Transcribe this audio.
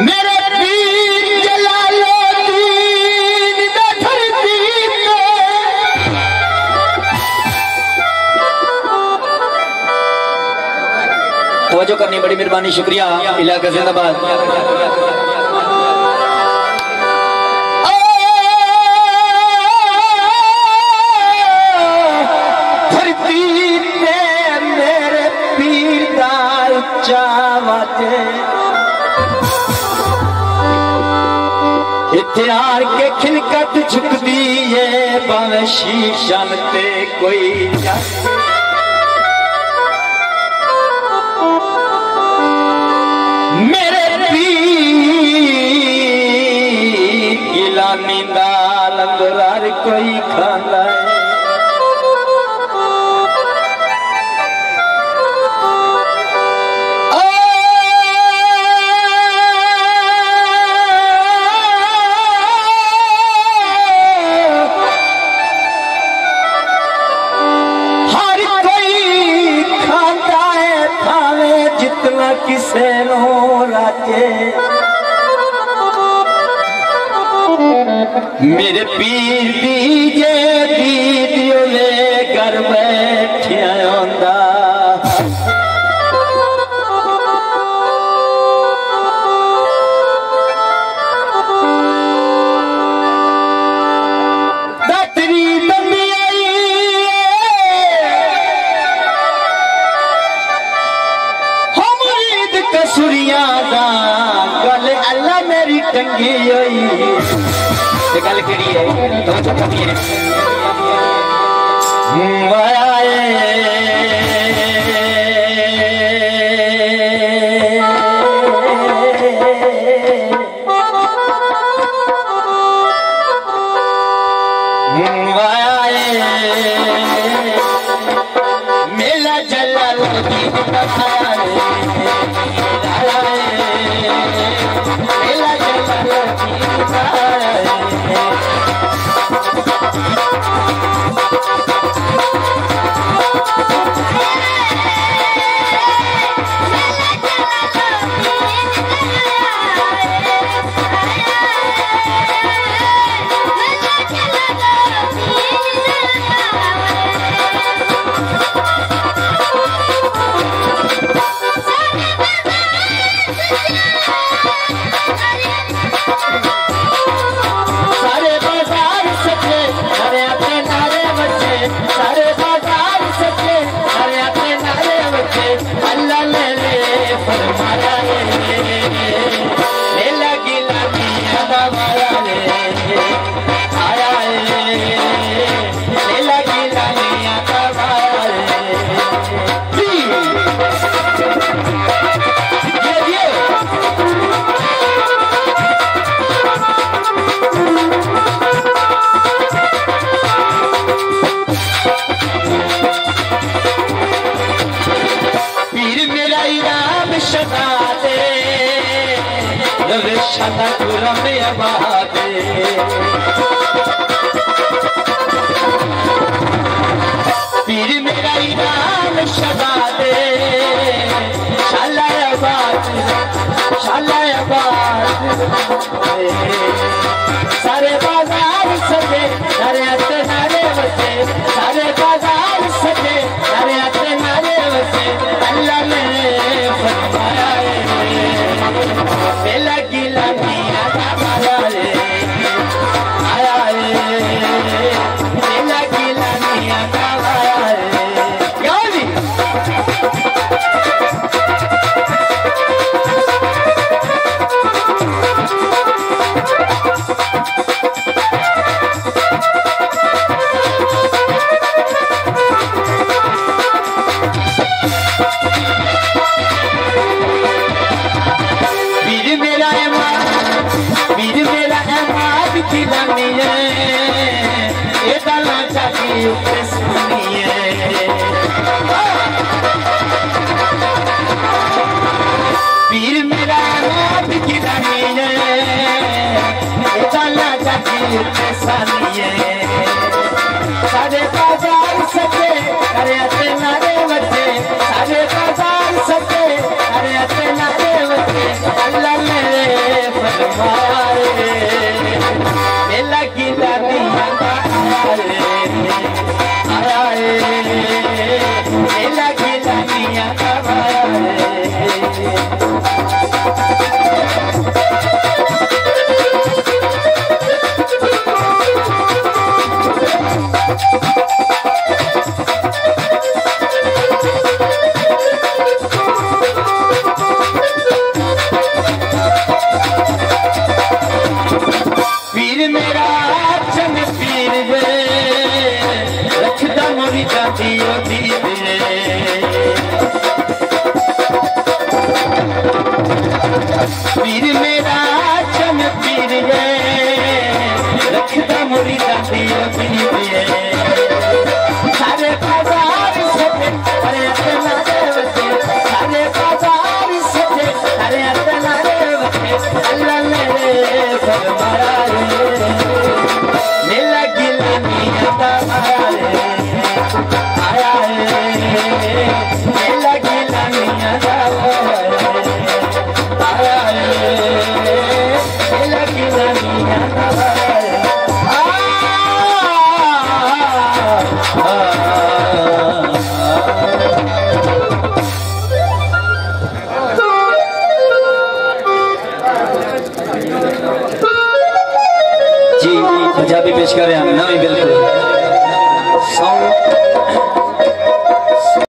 मेरे पीर जलालुद्दीन धरती पे तवज्जो करनी बड़ी मेहरबानी, शुक्रिया। इलाका जिंदाबाद। धरती पे मेरे पीर दा उच्चा वाजे इतिहार के खिलकत झुकदी है भावे शीशन ते कोई मेरे पीर गिलानी दा लंगर हर कोई खांदा है। किसे नो राजे मेरे पीर दीजे दीदियों ने घर बैठे आंदा दातरी दमी कसुरिया दा गल अल्लाह मेरी टंगी होई गल केड़ी है तो करनी है मेला जलालुद्दीन शदा गुरम आबादे पीर मेरा इनाम शदा दे शाला आबाद सारे बाजार सजे सारे आते नारे बसे सारे बाजार सजे सारे आते नारे बसे अल्लाह ने फरमाया बेला गिला मिया का बारे आया बेला गिला मिया का बारे यानी पीर मेरा नाम की रानी है चला जाती सानी है सारे बाजार सके अरे अते नारे बच्चे सारे बाजार सके अरे अते नारे बच्चे अल्लाह मेरे पंजाबी पेश कर रहे हैं नवी बिल्कुल सॉन्ग